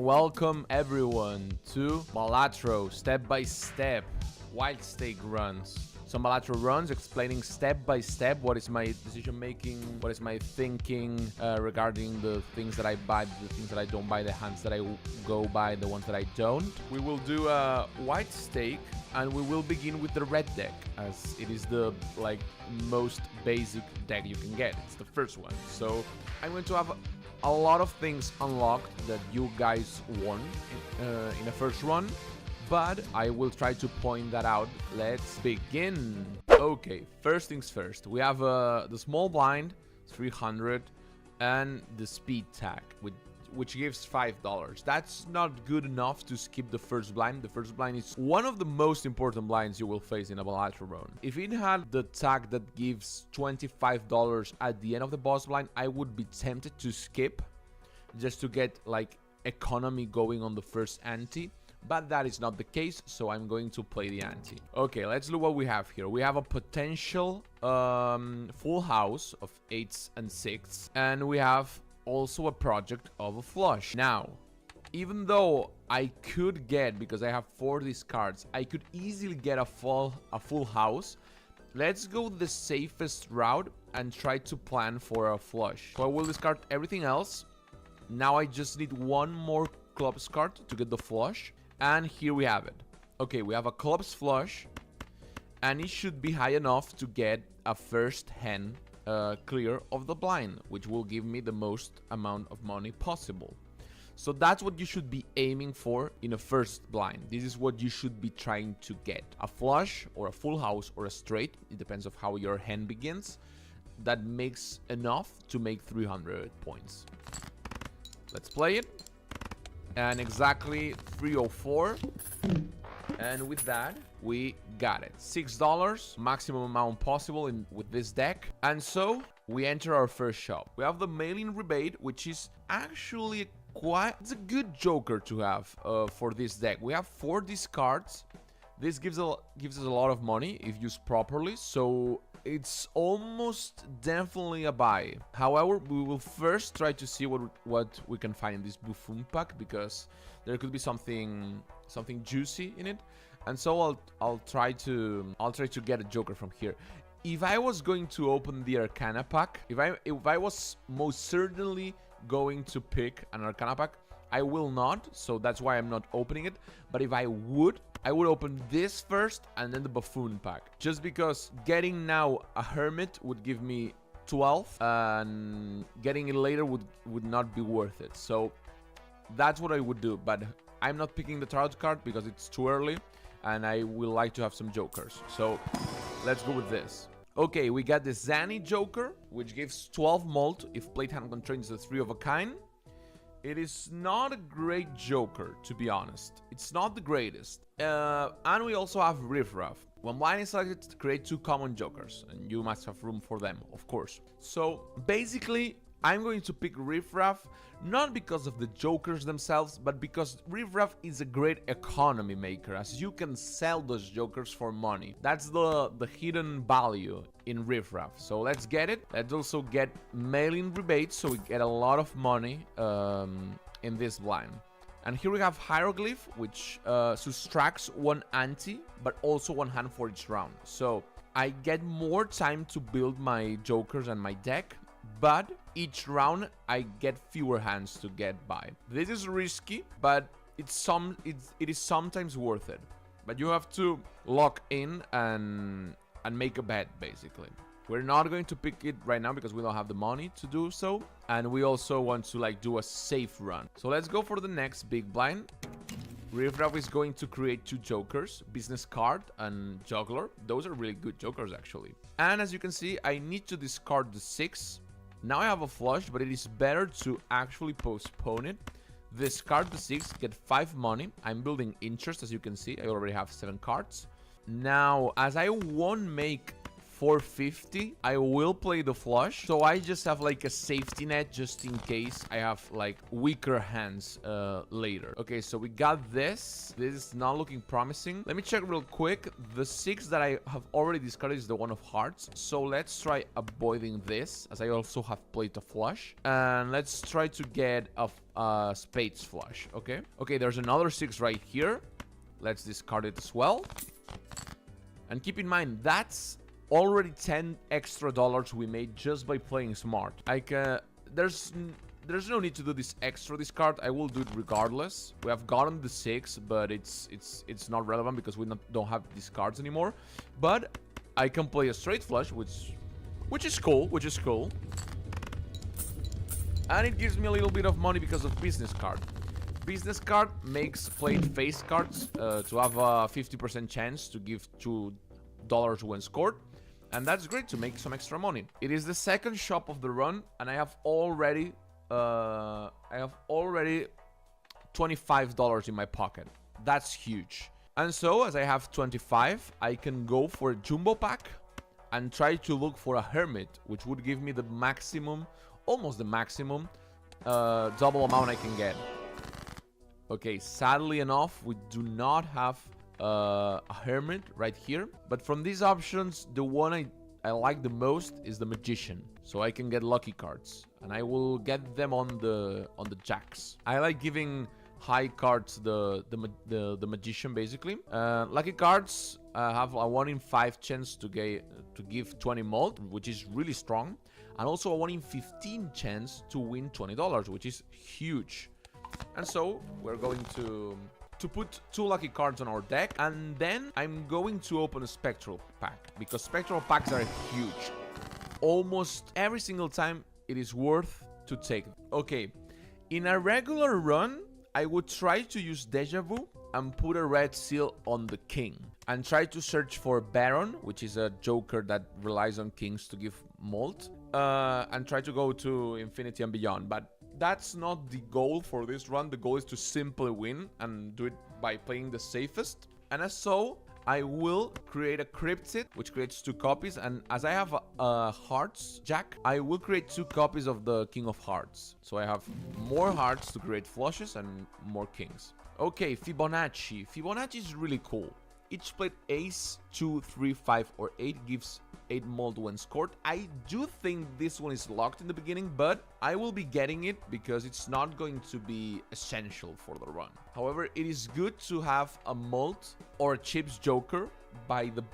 welcome everyone to Balatro step-by-step wild stake runs. Some Balatro runs explaining step-by-step what is my decision making, what is my thinking regarding the things that I buy, the things that I don't buy, the hands that I go by, the ones that I don't. We will do a white stake and we will begin with the red deck, as it is the most basic deck you can get. It's the first one. So I'm going to have a lot of things unlocked that you guys won in the first run, but I will try to point that out. Let's begin. Okay, first things first. We have the small blind, 300, and the speed tag, which gives $5. That's not good enough to skip the first blind. The first blind is one of the most important blinds you will face in a Balatro run. If it had the tag that gives $25 at the end of the boss blind, I would be tempted to skip just to get economy going on the first ante. But that is not the case, so I'm going to play the ante. Okay, let's look what we have here. We have a potential full house of 8s and 6s, and we have also a project of a flush. Now, even though I could get, because I have 4 discards, I could easily get a full house. Let's go the safest route and try to plan for a flush. So I will discard everything else. Now I just need one more clubs card to get the flush. And here we have it. Okay, we have a clubs flush, and it should be high enough to get a first hand clear of the blind, which will give me the most amount of money possible. So that's what you should be aiming for in a first blind. This is what you should be trying to get. A flush or a full house or a straight. It depends on how your hand begins. That makes enough to make 300 points. Let's play it. And exactly 304. And with that, we got it. $6, maximum amount possible with this deck. And so we enter our first shop. We have the mailing rebate, which is actually it's a good joker to have for this deck. We have 4 discards. This gives us a lot of money if used properly, so it's almost definitely a buy. However, we will first try to see what we can find in this buffoon pack, because there could be something juicy in it. And so I'll try to get a joker from here. If I was going to open the Arcana pack, if I was most certainly going to pick an Arcana pack, I will not, so that's why I'm not opening it. But if I would open this first and then the buffoon pack, just because getting now a hermit would give me 12 and getting it later would not be worth it. So that's what I would do, but I'm not picking the tarot card because it's too early and I will like to have some jokers. So let's go with this. Okay, we got the Zanny Joker, which gives 12 mult if played hand contains the 3 of a kind. It is not a great joker, to be honest. It's not the greatest. And we also have Riff Raff. When blind is selected, to create 2 common jokers, and you must have room for them, of course. So basically, I'm going to pick Riff Raff, not because of the jokers themselves, but because Riff Raff is a great economy maker, as you can sell those jokers for money. That's the hidden value in Riff Raff. So let's get it. Let's also get mailing rebates, so we get a lot of money in this blind. And here we have Hieroglyph, which subtracts 1 ante, but also 1 hand for each round. So I get more time to build my jokers and my deck, but each round I get fewer hands to get by. This is risky, but it is sometimes worth it. But you have to lock in and make a bet, basically. We're not going to pick it right now because we don't have the money to do so, and we also want to do a safe run. So let's go for the next big blind. Riff Raff is going to create 2 jokers, Business Card and Juggler. Those are really good jokers, actually. And as you can see, I need to discard the 6. Now I have a flush, but it is better to actually postpone it. Discard the 6, get 5 money. I'm building interest, as you can see. I already have 7 cards. Now, as I won't make 450, I will play the flush. So I just have like a safety net just in case I have like weaker hands later. Okay, so we got this. This is not looking promising. Let me check real quick. The 6 that I have already discarded is the one of hearts. So let's try avoiding this, as I also have played a flush. And let's try to get a spades flush. Okay. Okay, there's another 6 right here. Let's discard it as well. And keep in mind, that's already 10 extra dollars we made just by playing smart. Like, there's no need to do this extra discard. I will do it regardless. We have gotten the 6, but it's not relevant because we don't have discards anymore. But I can play a straight flush, which is cool. And it gives me a little bit of money because of business card. Business card makes played face cards to have a 50% chance to give $2 when scored. And that's great to make some extra money. It is the second shop of the run, and I have already $25 in my pocket. That's huge. And so, as I have 25, I can go for a jumbo pack and try to look for a hermit, which would give me the maximum, almost the maximum, double amount I can get. Okay, sadly enough, we do not have a hermit right here. But from these options, the one I like the most is the magician. So I can get lucky cards, and I will get them on the jacks. I like giving high cards the magician basically. Lucky cards have a 1 in 5 chance to give 20 mult, which is really strong, and also a 1 in 15 chance to win $20, which is huge. And so we're going to put 2 lucky cards on our deck, and then I'm going to open a spectral pack, because spectral packs are huge. Almost every single time it is worth to take. Okay, in a regular run, I would try to use Deja Vu and put a red seal on the king, and try to search for Baron, which is a joker that relies on kings to give mult, and try to go to infinity and beyond. But that's not the goal for this run. The goal is to simply win and do it by playing the safest. And as so, I will create a cryptid, which creates 2 copies. And as I have a hearts jack, I will create 2 copies of the king of hearts. So I have more hearts to create flushes and more kings. Okay, Fibonacci. Fibonacci is really cool. Each played ace, 2, 3, 5, or 8 gives 8 mult when scored. I do think this one is locked in the beginning, but I will be getting it because it's not going to be essential for the run. However, it is good to have a mult or a chips joker by the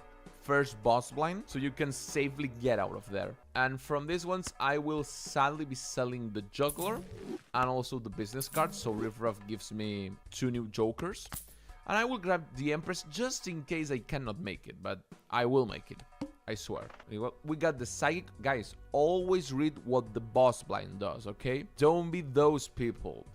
first boss blind, so you can safely get out of there. And from these ones, I will sadly be selling the juggler and also the business card, so Riff Raff gives me 2 new jokers. And I will grab the Empress just in case I cannot make it, but I will make it. I swear. We got the psychic. Guys, always read what the boss blind does, okay? Don't be those people.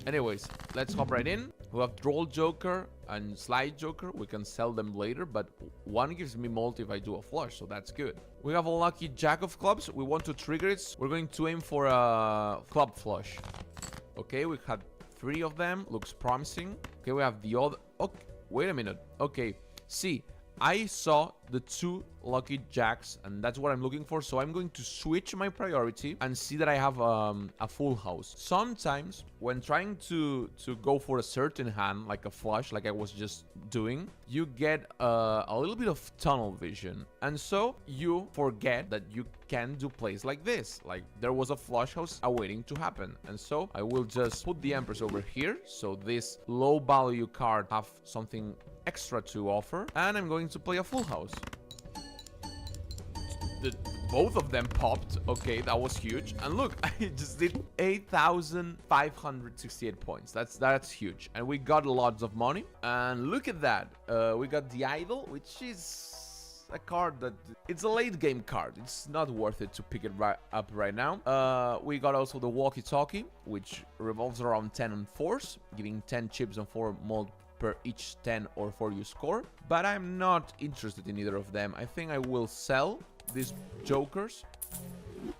Anyways, let's hop right in. We have Droll Joker and Slide Joker. We can sell them later, but one gives me mult if I do a flush, so that's good. We have a lucky Jack of Clubs. We want to trigger it. We're going to aim for a club flush. Okay, we had 3 of them. Looks promising. Okay, we have the other... Okay, wait a minute. Okay, see, I saw the 2 lucky jacks, and that's what I'm looking for. So I'm going to switch my priority and see that I have a full house. Sometimes when trying to go for a certain hand, like a flush, like I was just doing, you get a little bit of tunnel vision, and so you forget that you can do plays like this. Like there was a flush house awaiting to happen, and so I will just put the Empress over here, so this low value card have something extra to offer, and I'm going to play a full house. Both of them popped. Okay, that was huge. And look, I just did 8,568 points. That's huge, and we got lots of money. And look at that, we got the Idol, which is a card that it's a late game card. It's not worth it to pick it up right now. We got also the Walkie Talkie, which revolves around 10 and 4s, giving 10 chips and 4 mult per each 10 or 4 you score. But I'm not interested in either of them. I think I will sell these jokers,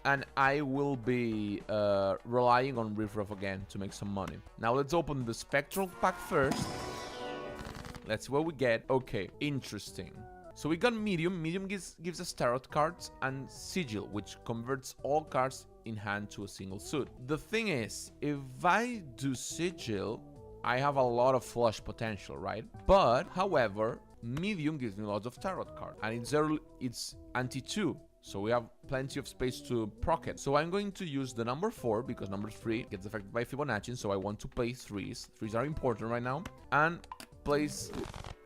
and I will be relying on Riff Raff again to make some money. Now let's open the spectral pack first. Let's see what we get. Okay, interesting. So we got medium. Medium gives us tarot cards and sigil, which converts all cards in hand to a single suit. The thing is, if I do sigil, I have a lot of flush potential, right? But however, medium gives me lots of tarot cards, and it's anti-2. So we have plenty of space to proc it. So I'm going to use the number 4 because number 3 gets affected by Fibonacci. So I want to play 3s. 3s are important right now. And place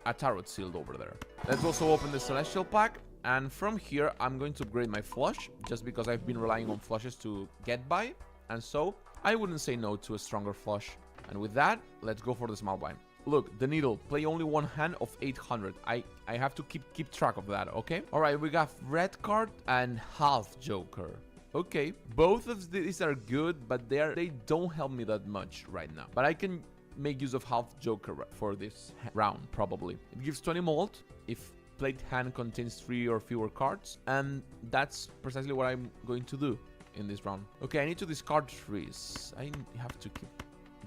a tarot shield over there. Let's also open the Celestial pack. And from here, I'm going to upgrade my flush just because I've been relying on flushes to get by. And so I wouldn't say no to a stronger flush. And with that, let's go for the small blind. Look, the needle, play only one hand of 800. I have to keep track of that, okay? All right, we got red card and half joker. Okay, both of these are good, but they don't help me that much right now. But I can make use of half joker for this round, probably. It gives 20 mult if played hand contains 3 or fewer cards, and that's precisely what I'm going to do in this round. Okay, I need to discard 3s. I have to keep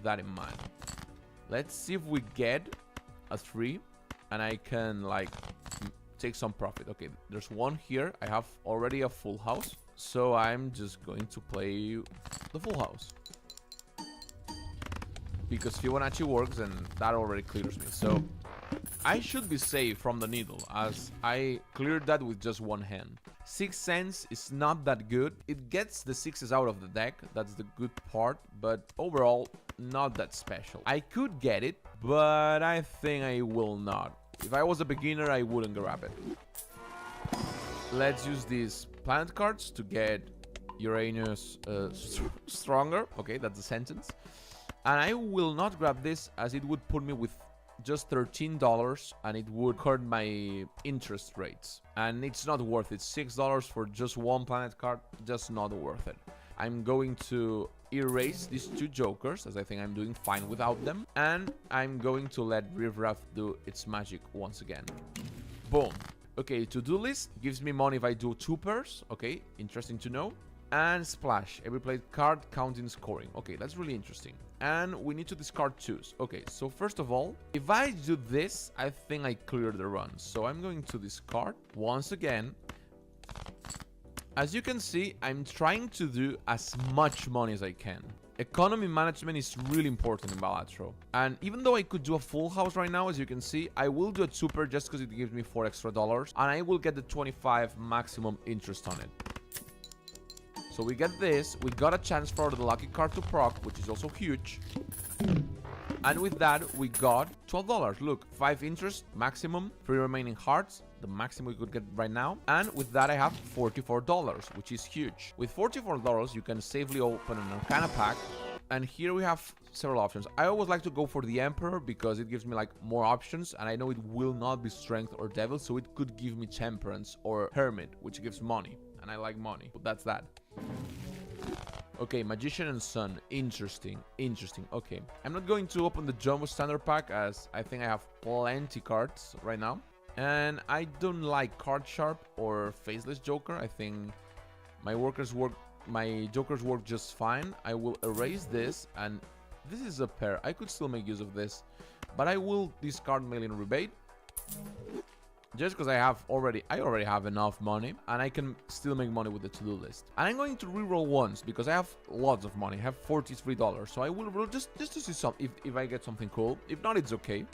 that in mind. Let's see if we get a 3 and I can like take some profit. Okay, there's one here. I have already a full house, so I'm just going to play the full house because Fibonacci works and that already clears me. So I should be safe from the needle as I cleared that with just one hand. 6 cents is not that good. It gets the 6s out of the deck. That's the good part, but overall not that special. I could get it, but I think I will not. If I was a beginner, I wouldn't grab it. Let's use these planet cards to get Uranus stronger. Okay, that's the sentence. And I will not grab this as it would put me with just $13 and it would hurt my interest rates. And it's not worth it. $6 for just one planet card, just not worth it. I'm going to erase these 2 jokers as I think I'm doing fine without them. And I'm going to let Riffraff do its magic once again. Boom. Okay, to-do list gives me money if I do 2 pairs. Okay, interesting to know. And splash, every played card counting scoring. Okay, that's really interesting. And we need to discard 2s. Okay, so first of all, if I do this, I think I clear the run. So I'm going to discard once again. As you can see, I'm trying to do as much money as I can. Economy management is really important in Balatro. And even though I could do a full house right now, as you can see, I will do a 2-pair just because it gives me $4 extra. And I will get the 25 maximum interest on it. So we get this. We got a chance for the lucky card to proc, which is also huge. And with that, we got $12. Look, 5 interest maximum, 3 remaining hearts, the maximum we could get right now. And with that, I have $44, which is huge. With $44, you can safely open an Arcana pack. And here we have several options. I always like to go for the Emperor because it gives me like more options. And I know it will not be Strength or Devil, so it could give me Temperance or Hermit, which gives money. And I like money, but that's that. Okay, Magician and Sun. Interesting. Okay, I'm not going to open the Jumbo Standard pack as I think I have plenty cards right now. And I don't like Card Sharp or Faceless Joker. I think my jokers work just fine. I will erase this, and this is a pair. I could still make use of this, but I will discard Mail-in Rebate. Just because I already have enough money and I can still make money with the to-do list. And I'm going to reroll once because I have lots of money. I have $43. So I will roll just to see if I get something cool. If not, it's okay.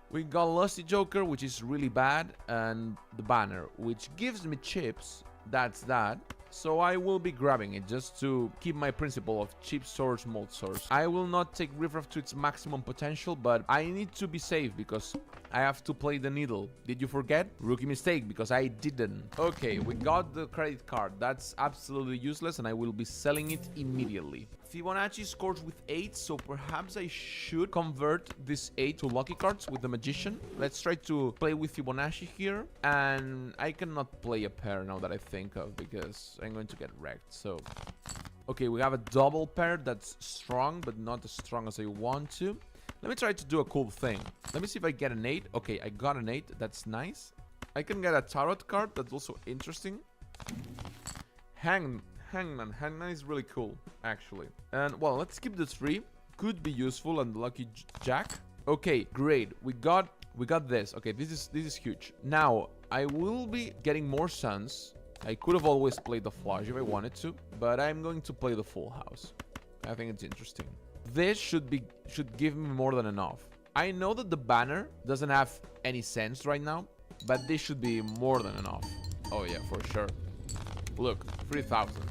We got Lusty Joker, which is really bad, and the Banner, which gives me chips. That's that. So I will be grabbing it just to keep my principle of cheap source, mold source. I will not take Riffraff to its maximum potential, but I need to be safe because I have to play the needle. Did you forget? Rookie mistake because I didn't. Okay, we got the credit card. That's absolutely useless and I will be selling it immediately. Fibonacci scores with 8, so perhaps I should convert this 8 to lucky cards with the Magician. Let's try to play with Fibonacci here. And I cannot play a pair now that I think of because I'm going to get wrecked. So, okay, we have a double pair that's strong, but not as strong as I want to. Let me try to do a cool thing. Let me see if I get an 8. Okay, I got an 8. That's nice. I can get a tarot card. That's also interesting. Hangman is really cool, actually. And, well, let's keep the 3. Could be useful and lucky Jack. Okay, great. We got We got this. Okay, this is huge. Now, I will be getting more suns. I could have always played the flush if I wanted to, but I'm going to play the full house. I think it's interesting. This should give me more than enough. I know that the banner doesn't have any sense right now, but this should be more than enough. Oh yeah, for sure. Look, 3,000.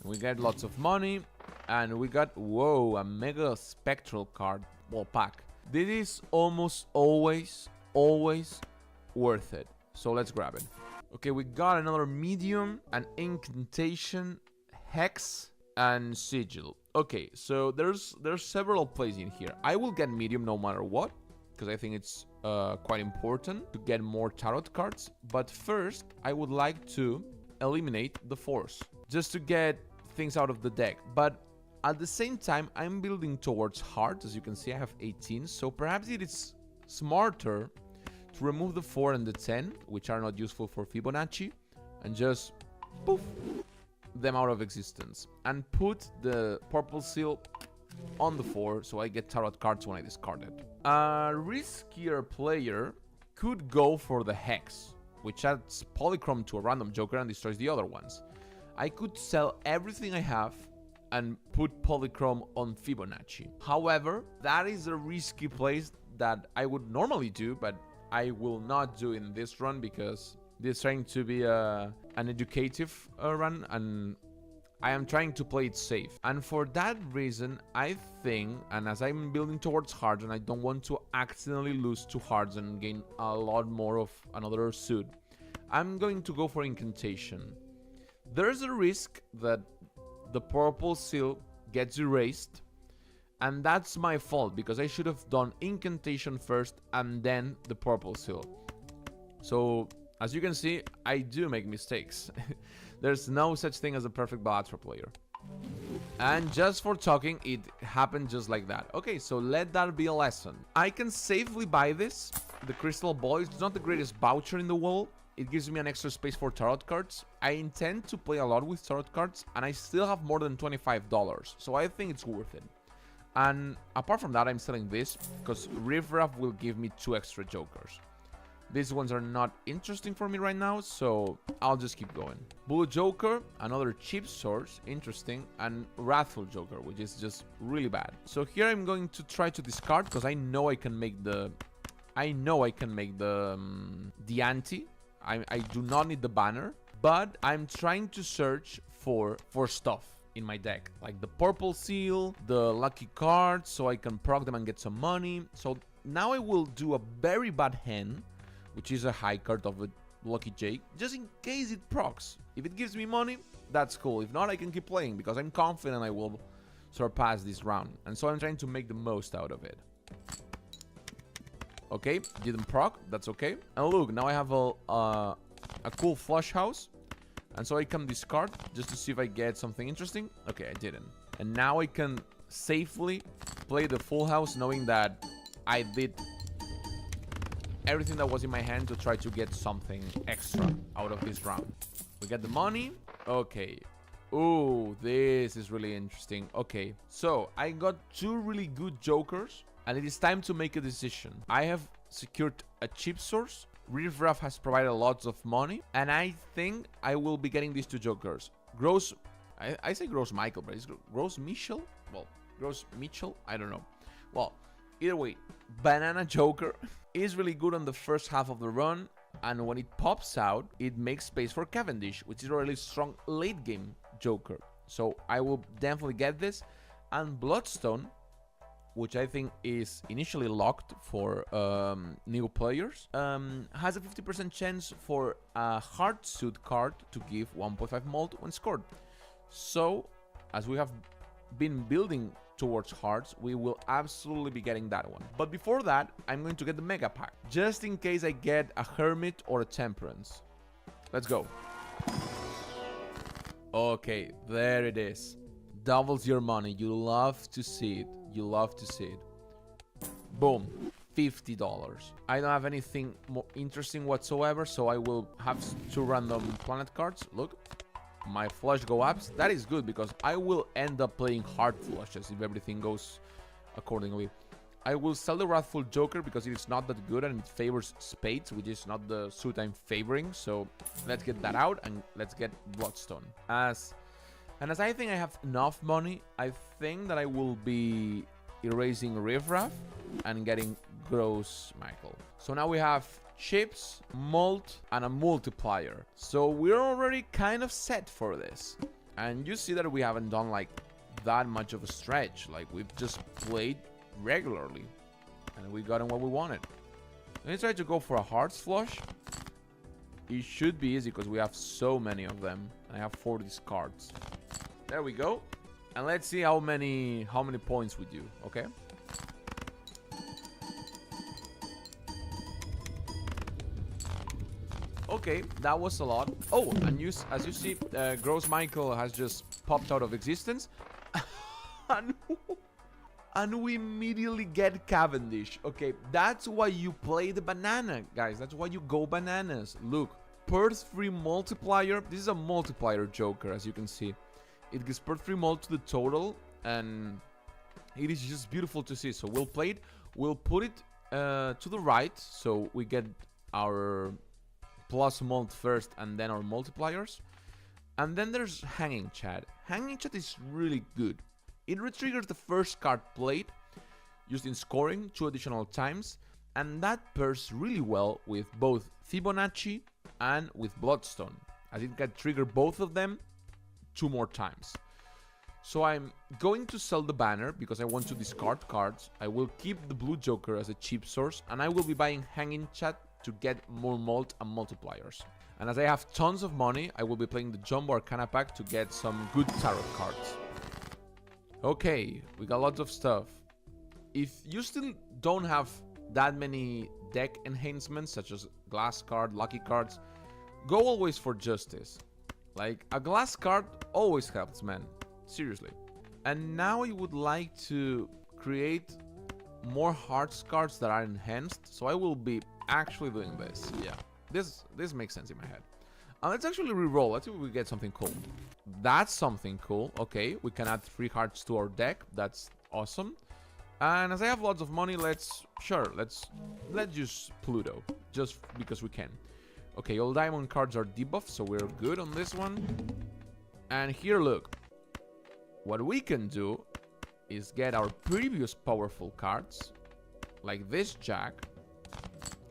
We get lots of money, and we got, whoa, a mega spectral card, well, pack. This is almost always worth it. So let's grab it. Okay, we got another medium, an incantation, hex, and sigil. Okay, so there's several plays in here. I will get medium no matter what, because I think it's quite important to get more tarot cards. But first, I would like to eliminate the force, just to get things out of the deck. But at the same time, I'm building towards hearts. As you can see, I have 18, so perhaps it is smarter to remove the 4 and the 10, which are not useful for Fibonacci, and just poof them out of existence, and put the purple seal on the 4, so I get tarot cards when I discard it. A riskier player could go for the hex, which adds polychrome to a random joker and destroys the other ones. I could sell everything I have and put polychrome on Fibonacci. However, that is a risky play that I would normally do, but I will not do in this run because this is trying to be an educative run, and I am trying to play it safe. And for that reason, I think, and as I'm building towards hearts and I don't want to accidentally lose 2 hearts and gain a lot more of another suit, I'm going to go for incantation. There's a risk that the purple seal gets erased, and that's my fault because I should have done incantation first and then the purple seal. So as you can see, I do make mistakes. There's no such thing as a perfect Balatro player. And just for talking, it happened just like that. Okay, so let that be a lesson. I can safely buy this. The crystal ball is not the greatest voucher in the world. It gives me an extra space for tarot cards. I intend to play a lot with tarot cards, and I still have more than $25, so I think it's worth it. And apart from that, I'm selling this because Riffraff will give me 2 extra jokers. These ones are not interesting for me right now, so I'll just keep going. Blue Joker, another cheap source, interesting, and Wrathful Joker, which is just really bad. So here I'm going to try to discard because I know I can make the ante. I do not need the banner, but I'm trying to search for stuff in my deck, like the purple seal, the lucky cards, so I can proc them and get some money. So now I will do a very bad hand, which is a high card of a lucky Jake, just in case it procs. If it gives me money, that's cool. If not, I can keep playing because I'm confident I will surpass this round, and so I'm trying to make the most out of it. Okay, didn't proc, that's okay. And look, now I have a cool flush house, and so I can discard just to see if I get something interesting. Okay, I didn't. And now I can safely play the full house knowing that I did everything that was in my hand to try to get something extra out of this round. We get the money. Okay. Ooh, this is really interesting. Okay, so I got 2 really good jokers, and it is time to make a decision. I have secured a cheap source. Riffraff has provided lots of money, and I think I will be getting these 2 jokers. Gross, I say Gross Michael, but it's Gross Mitchell? Well, Gross Mitchell? I don't know. Well, either way, Banana Joker is really good on the first half of the run, and when it pops out, it makes space for Cavendish, which is a really strong late game Joker. So I will definitely get this. And Bloodstone, which I think is initially locked for new players, has a 50% chance for a hard suit card to give 1.5 mold when scored. So, as we have been building towards hearts, we will absolutely be getting that one. But before that, I'm going to get the mega pack, just in case I get a hermit or a temperance. Let's go. Okay, there it is. Doubles your money. You love to see it. You love to see it. Boom, $50. I don't have anything more interesting whatsoever, so I will have 2 random planet cards. Look, my flush go ups. That is good because I will end up playing hard flushes if everything goes accordingly. I will sell the Wrathful Joker because it is not that good and it favors spades, which is not the suit I'm favoring. So let's get that out and let's get Bloodstone. As I think I have enough money, I think that I will be erasing Riffraff and getting Gross Michael. So now we have chips, malt, and a multiplier. So we're already kind of set for this. And you see that we haven't done like that much of a stretch. Like we've just played regularly and we got in what we wanted. Let's try to go for a Hearts Flush. It should be easy because we have so many of them. I have 40 cards. There we go. And let's see how many points we do, okay? Okay, that was a lot. Oh, and as you see, Gross Michael has just popped out of existence. And we immediately get Cavendish. Okay, that's why you play the banana, guys. That's why you go bananas. Look, Perth free multiplier. This is a multiplier Joker, as you can see. It gives Perth free mult to the total, and it is just beautiful to see. So we'll play it. We'll put it to the right, so we get our plus mult first and then our multipliers. And then there's Hanging Chat. Hanging Chat is really good. It retriggers the first card played, used in scoring 2 additional times, and that pairs really well with both Fibonacci and with Bloodstone, as it can trigger both of them 2 more times. So I'm going to sell the banner because I want to discard cards. I will keep the blue Joker as a cheap source, and I will be buying Hanging Chat to get more mult and multipliers. And as I have tons of money, I will be playing the Jumbo Arcana pack to get some good tarot cards. Okay, we got lots of stuff. If you still don't have that many deck enhancements, such as glass card, lucky cards, go always for Justice. Like, a glass card always helps, man. Seriously. And now I would like to create more hearts cards that are enhanced, so I will be actually doing this. Yeah, this makes sense in my head. And let's actually re-roll. Let's see if we get something cool. That's something cool. Okay, we can add 3 hearts to our deck. That's awesome. And as I have lots of money, let's use Pluto, just because we can. Okay, all diamond cards are debuffed, so we're good on this one. And here, look. What we can do is get our previous powerful cards, like this Jack.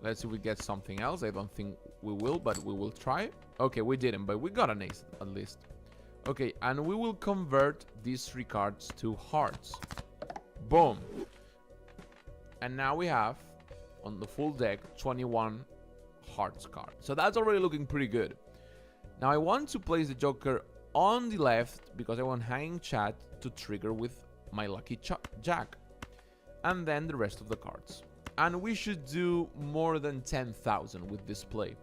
Let's see if we get something else. I don't think we will, but we will try. Okay, we didn't, but we got an ace at least. Okay, and we will convert these 3 cards to hearts. Boom. And now we have, on the full deck, 21 hearts cards. So that's already looking pretty good. Now I want to place the Joker on the left because I want Hanging Chat to trigger with my lucky Jack. And then the rest of the cards. And we should do more than 10,000 with this play.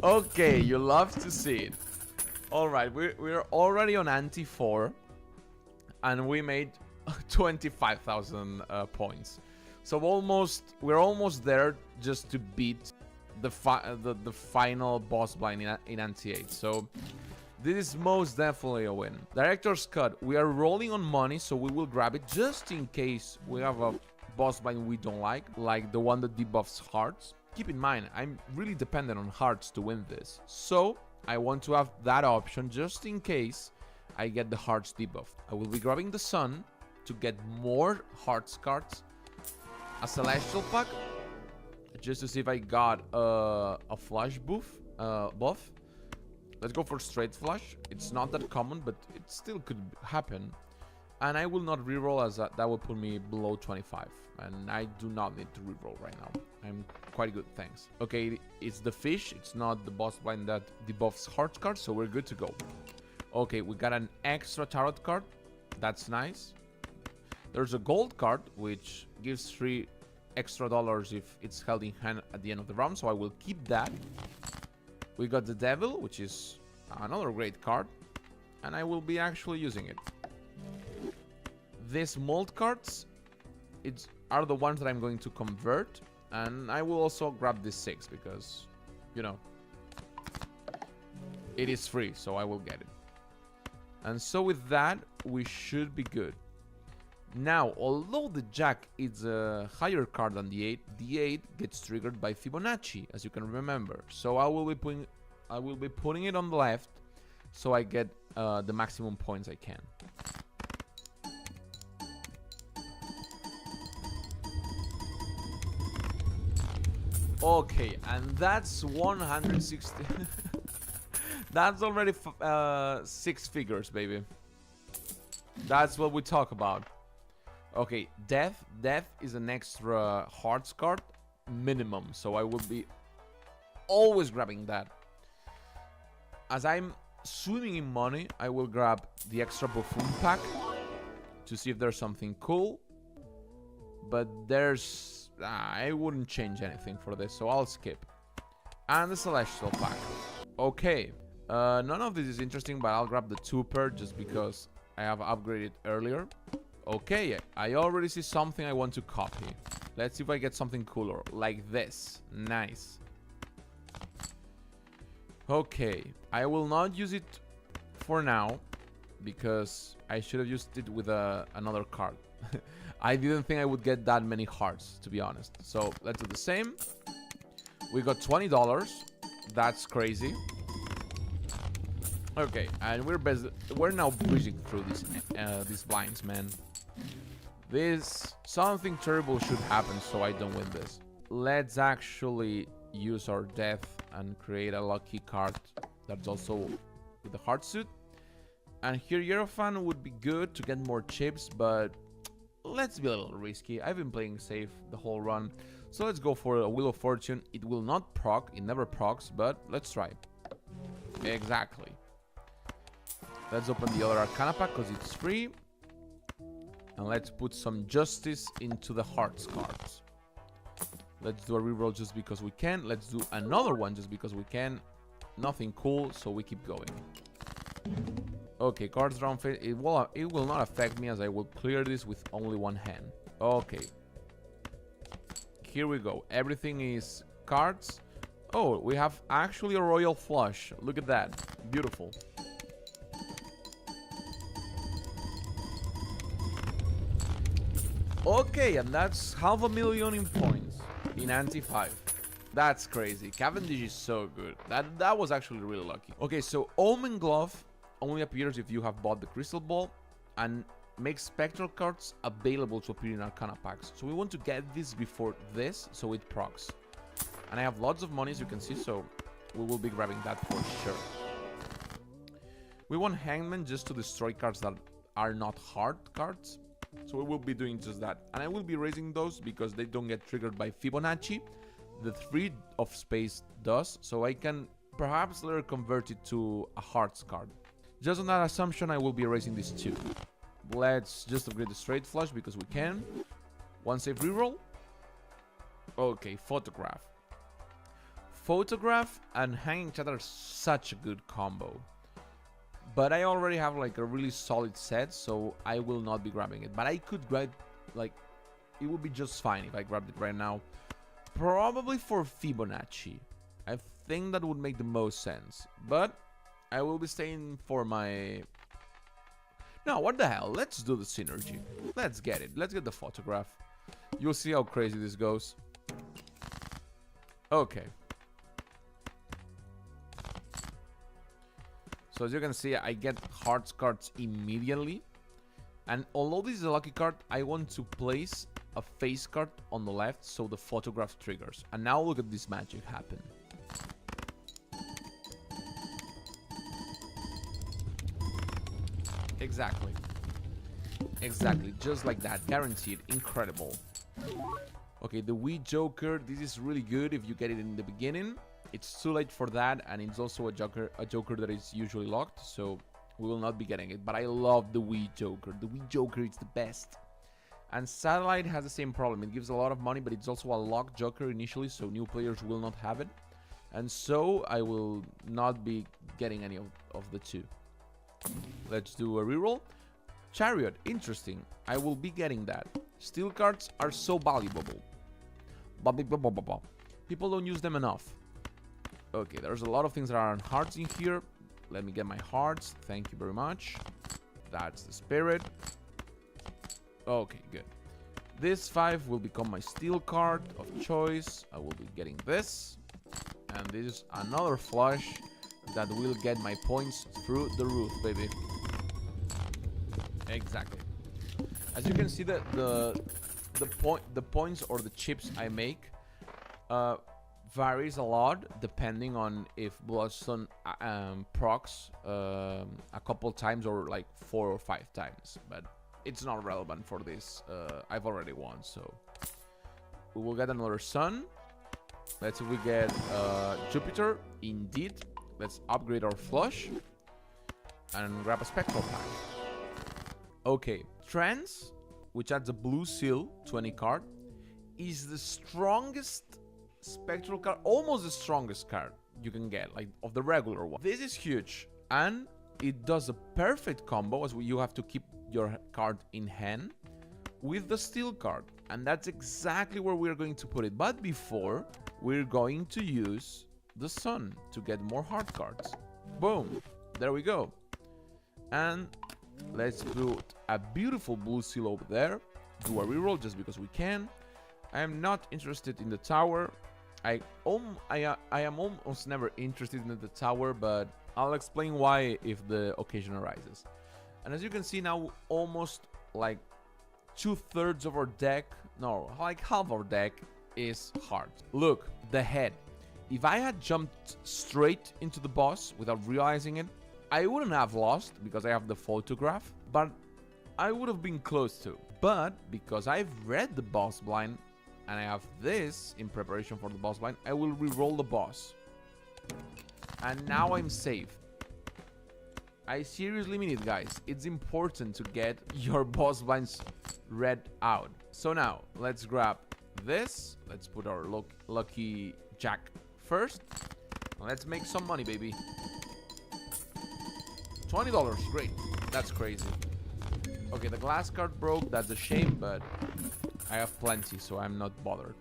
Okay, you love to see it. Alright, we're already on ante 4. And we made 25,000 points. So we're almost there just to beat the final boss blind in ante 8. So this is most definitely a win. Director's Cut. We are rolling on money, so we will grab it just in case we have a boss blind we don't like the one that debuffs hearts. Keep in mind, I'm really dependent on hearts to win this. So I want to have that option just in case I get the hearts debuff. I will be grabbing the Sun to get more hearts cards. A Celestial pack, just to see if I got a flash buff. Let's go for straight flash. It's not that common, but it still could happen. And I will not reroll, as that will put me below 25. And I do not need to reroll right now. I'm quite good, thanks. Okay, it's the fish. It's not the boss blind that debuffs hearts cards, so we're good to go. Okay, we got an extra tarot card. That's nice. There's a gold card, which gives 3 extra dollars if it's held in hand at the end of the round, so I will keep that. We got the Devil, which is another great card, and I will be actually using it. These mold cards are the ones that I'm going to convert, and I will also grab this 6 because, you know, It is free, so I will get it. And so with that, we should be good. Now, although the Jack is a higher card than the 8 gets triggered by Fibonacci, as you can remember. So I will be putting it on the left, so I get the maximum points I can. Okay, and that's 160. That's already 6 figures, baby. That's what we talk about. Okay, death is an extra hearts card minimum, so I will be always grabbing that. As I'm swimming in money, I will grab the extra buffoon pack to see if there's something cool, but there's I wouldn't change anything for this, so I'll skip. And the celestial pack. Okay, none of this is interesting, but I'll grab the 2 pair just because I have upgraded earlier. Okay, I already see something I want to copy. Let's see if I get something cooler, like this. Nice. Okay, I will not use it for now, because I should have used it with another card. I didn't think I would get that many hearts, to be honest. So, let's do the same. We got $20. That's crazy. Okay, and we're now breezing through these blinds, man. Something terrible should happen so I don't win this. Let's actually use our death and create a lucky card that's also with the heart suit. And here Hierophant would be good to get more chips, but let's be a little risky. I've been playing safe the whole run, so let's go for a Wheel of Fortune. It will not proc, it never procs, but let's try. Exactly. Let's open the other Arcana pack because it's free. And let's put some justice into the hearts cards. Let's do a reroll just because we can. Let's do another one just because we can. Nothing cool, so we keep going. Okay, cards drawn. It will not affect me, as I will clear this with only one hand. Okay. Here we go. Everything is cards. Oh, we have actually a royal flush. Look at that. Beautiful. Okay, and that's 500,000 in points in Ante 5. That's crazy. Cavendish is so good. That was actually really lucky. Okay, so Omen Glove only appears if you have bought the Crystal Ball and makes spectral cards available to appear in Arcana packs. So we want to get this before this, so it procs. And I have lots of money, as you can see, so we will be grabbing that for sure. We want Hangman just to destroy cards that are not hard cards. So we will be doing just that. And I will be raising those because they don't get triggered by Fibonacci. The 3 of space does, so I can perhaps later convert it to a hearts card. Just on that assumption, I will be raising these 2. Let's just upgrade the straight flush because we can. One save reroll. Okay, photograph. Photograph and hanging chat are such a good combo. But I already have like a really solid set, so I will not be grabbing it. But I could grab, like, it would be just fine if I grabbed it right now. Probably for Fibonacci. I think that would make the most sense. But I will be staying for my... No, what the hell? Let's do the synergy. Let's get it. Let's get the photograph. You'll see how crazy this goes. Okay. So as you can see, I get hearts cards immediately. And although this is a lucky card, I want to place a face card on the left so the photograph triggers. And now look at this magic happen. Exactly. Exactly, just like that. Guaranteed. Incredible. Okay, the Wii Joker. This is really good if you get it in the beginning. It's too late for that, and it's also a joker that is usually locked, so we will not be getting it. But I love the Wii Joker. The Wii Joker is the best. And Satellite has the same problem. It gives a lot of money, but it's also a locked joker initially, so new players will not have it. And so I will not be getting any of the 2. Let's do a reroll. Chariot, interesting. I will be getting that. Steel cards are so valuable. People don't use them enough. Okay, there's a lot of things that are on hearts in here. Let me get my hearts. Thank you very much. That's the spirit. Okay, good. This 5 will become my steel card of choice. I will be getting this. And this is another flush that will get my points through the roof, baby. Exactly. As you can see, the points or the chips I make varies a lot depending on if Bloodstone procs a couple times or like 4 or 5 times, but it's not relevant for this. I've already won, so we will get another sun. Let's see if we get Jupiter. Indeed. Let's upgrade our flush and grab a spectral pack. Okay, Trance, which adds a blue seal to any card, is the strongest spectral card, almost the strongest card you can get, like of the regular one. This is huge, and it does a perfect combo as you have to keep your card in hand with the steel card, and that's exactly where we're going to put it. But before, we're going to use the sun to get more hard cards. Boom, there we go. And let's put a beautiful blue seal over there. Do a reroll just because we can. I am not interested in the tower. I am almost never interested in the tower, but I'll explain why if the occasion arises. And as you can see now, almost like 2/3 of our deck, no, like half our deck is hard. Look, the head. If I had jumped straight into the boss without realizing it, I wouldn't have lost because I have the photograph, but I would have been close to. But because I've read the boss blind and I have this in preparation for the boss blind, I will re-roll the boss. And now I'm safe. I seriously mean it, guys. It's important to get your boss blinds read out. So now, let's grab this. Let's put our lucky jack first. Let's make some money, baby. $20, great. That's crazy. Okay, the glass card broke. That's a shame, but I have plenty, so I'm not bothered.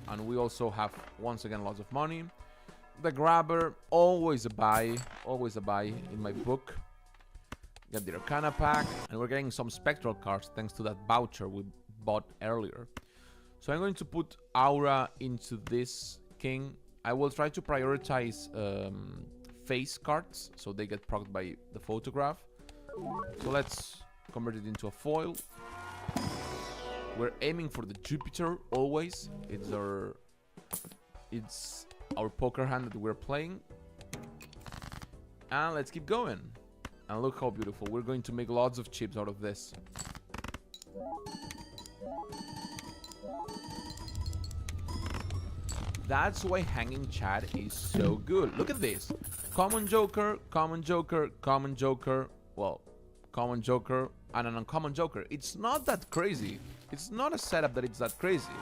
And we also have, once again, lots of money. The grabber, always a buy in my book. Get the Arcana pack, and we're getting some spectral cards thanks to that voucher we bought earlier. So I'm going to put Aura into this king. I will try to prioritize face cards so they get procced by the photograph. So let's convert it into a foil. We're aiming for the Jupiter always. It's our poker hand that we're playing. And let's keep going. And look how beautiful. We're going to make lots of chips out of this. That's why Hanging Chat is so good. Look at this. Common Joker, Common Joker, Common Joker. Well, Common Joker and an Uncommon Joker. It's not that crazy. It's not a setup that it's that crazy.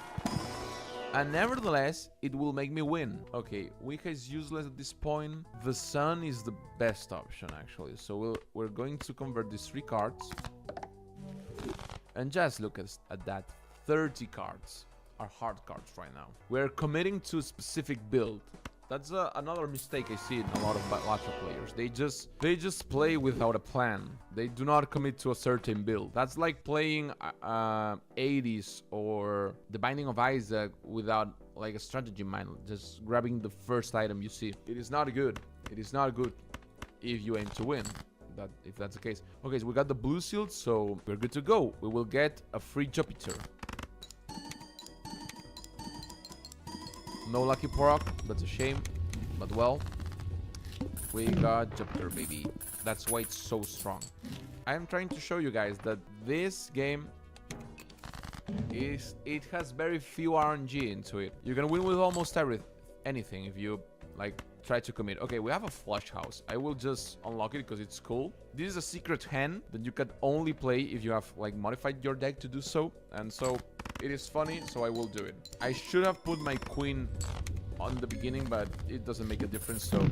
And nevertheless, it will make me win. Okay, Wicca is useless at this point. The Sun is the best option, actually. So we're going to convert these 3 cards. And just look at that. 30 cards are hard cards right now. We're committing to a specific build. That's another mistake I see in a lot of Balatro players. They just play without a plan. They do not commit to a certain build. That's like playing 80s or The Binding of Isaac without like a strategy in mind. Just grabbing the first item you see. It is not good. It is not good if you aim to win. If that's the case. Okay, so we got the blue shield, so we're good to go. We will get a free Jupiter. No lucky proc, that's a shame, but well, we got Jupiter, baby. That's why it's so strong. I am trying to show you guys that this game it has very few RNG into it. You can win with almost anything if you like try to commit. Okay, we have a flush house. I will just unlock it because it's cool. This is a secret hand that you can only play if you have like modified your deck to do so, and so it is funny, so I will do it. I should have put my queen on the beginning, but it doesn't make a difference, so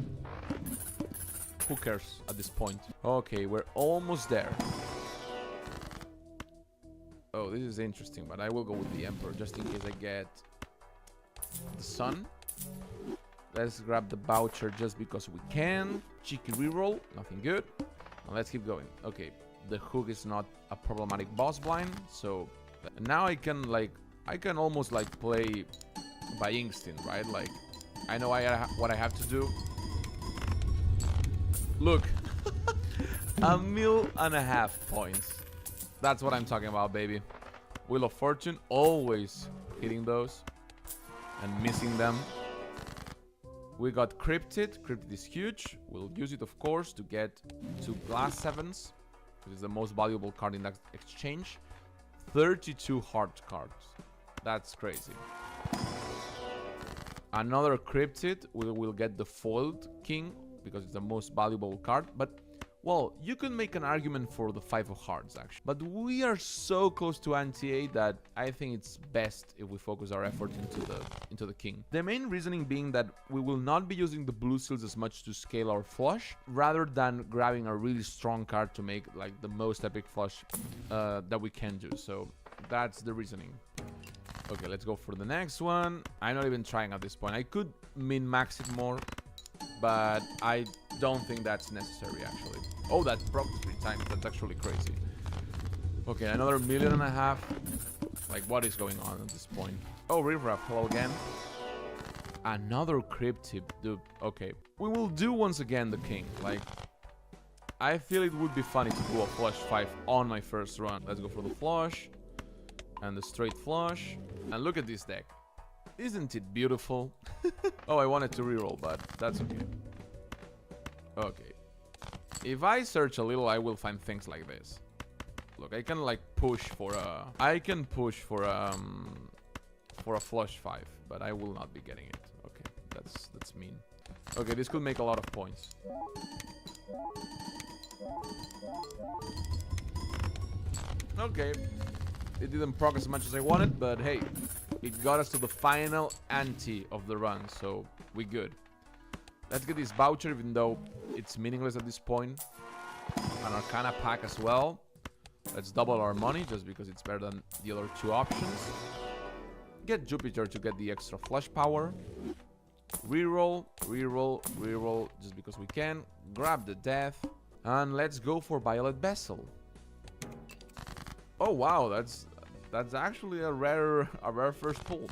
who cares at this point? Okay, we're almost there. Oh, this is interesting, but I will go with the Emperor just in case I get the Sun. Let's grab the voucher just because we can. Cheeky reroll, nothing good. Now let's keep going. Okay, the hook is not a problematic boss blind, so now I can almost like play by instinct, right? Like I know what I have to do. Look, 1.5 million points. That's what I'm talking about, baby. Wheel of Fortune, always hitting those and missing them. We got Cryptid. Cryptid is huge. We'll use it, of course, to get 2 glass 7s, because it's the most valuable card in that exchange. 32 heart cards. That's crazy. Another Cryptid. We will get the foiled king, because it's the most valuable card. But, well, you can make an argument for the 5 of hearts, actually. But we are so close to anti-A that I think it's best if we focus our effort into the king. The main reasoning being that we will not be using the blue seals as much to scale our flush, rather than grabbing a really strong card to make like the most epic flush that we can do. So that's the reasoning. Okay, let's go for the next one. I'm not even trying at this point. I could min-max it more, but I don't think that's necessary, actually. Oh, that broke 3 times. That's actually crazy. Okay, another 1.5 million. Like, what is going on at this point? Oh, Riffraff, hello again. Another Cryptid, dude. Okay, we will do once again the king. Like, I feel it would be funny to do a flush 5 on my first run. Let's go for the flush and the straight flush. And look at this deck. Isn't it beautiful? Oh, I wanted to reroll, but that's okay. Okay. If I search a little, I will find things like this. Look, I can like push for a... I can push for a flush 5, but I will not be getting it. Okay, that's mean. Okay, this could make a lot of points. Okay. It didn't proc as much as I wanted, but hey, it got us to the final ante of the run, so we good. Let's get this voucher, even though it's meaningless at this point. An Arcana pack as well. Let's double our money, just because it's better than the other 2 options. Get Jupiter to get the extra flush power. Reroll, reroll, reroll, just because we can. Grab the death. And let's go for Violet Vessel. Oh wow, that's actually a rare first pull.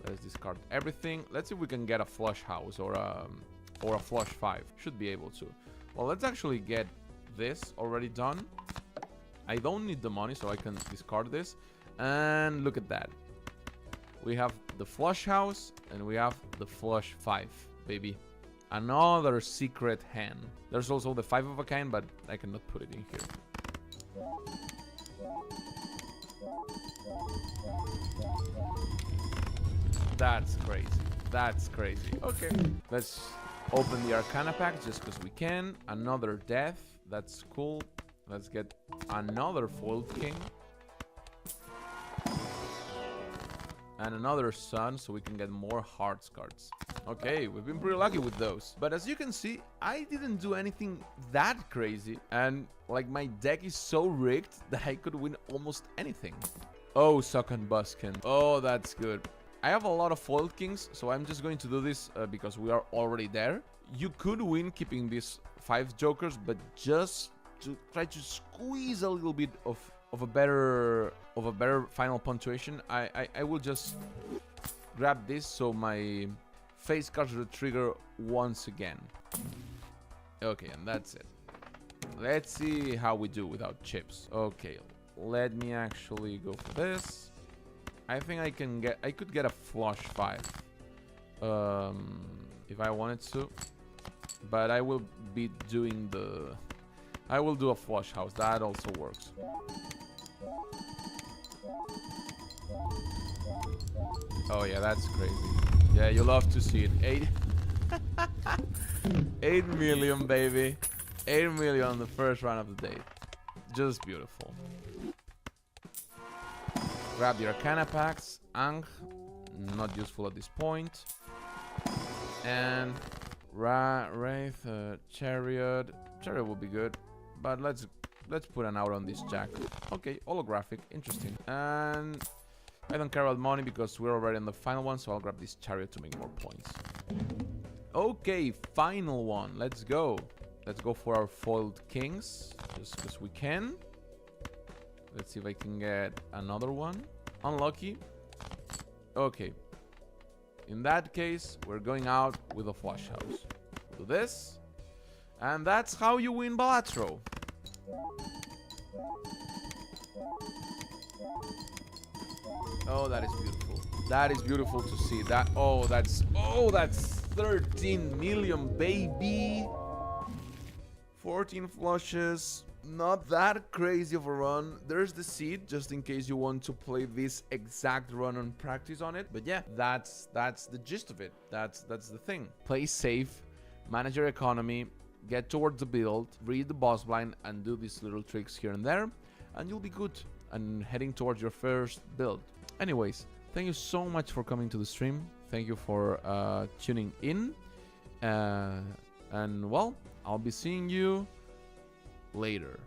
Let's discard everything. Let's see if we can get a flush house or a flush 5. Should be able to. Well, let's actually get this already done. I don't need the money, so I can discard this. And look at that. We have the flush house and we have the flush 5, baby. Another secret hand. There's also the 5 of a kind, but I cannot put it in here. That's crazy. That's crazy. Okay. Let's open the Arcana pack just because we can. Another death. That's cool. Let's get another foiled king. And another sun, so we can get more hearts cards. Okay, we've been pretty lucky with those. But as you can see, I didn't do anything that crazy. And like my deck is so rigged that I could win almost anything. Oh, Suck and Buskin. Oh, that's good. I have a lot of foiled kings, so I'm just going to do this because we are already there. You could win keeping these 5 jokers, but just to try to squeeze a little bit of a better final punctuation, I will just grab this so my face cards will trigger once again. Okay, and that's it. Let's see how we do without chips. Okay, let me actually go for this. I think I could get a flush 5 if I wanted to, but I will be doing I will do a flush house. That also works. Oh yeah, that's crazy. Yeah, you love to see it. 8 million, baby. 8 million on the first round of the day. Just beautiful. Grab the Arcana packs. Ang, not useful at this point. And Wraith, Chariot. Chariot will be good, but let's put an hour on this Jack. Okay, holographic, interesting. And I don't care about money because we're already in the final one, so I'll grab this Chariot to make more points. Okay, final one. Let's go. Let's go for our foiled kings, just because we can. Let's see if I can get another one. Unlucky. Okay. In that case, we're going out with a flush house. Do this. And that's how you win Balatro. Oh, that is beautiful. That is beautiful to see. That's 13 million, baby. 14 flushes. Not that crazy of a run. There's the seed, just in case you want to play this exact run and practice on it. But yeah, that's the gist of it. That's the thing. Play safe, manage your economy, get towards the build, read the boss blind, and do these little tricks here and there, and you'll be good and heading towards your first build. Anyways, thank you so much for coming to the stream. Thank you for tuning in. And well, I'll be seeing you later.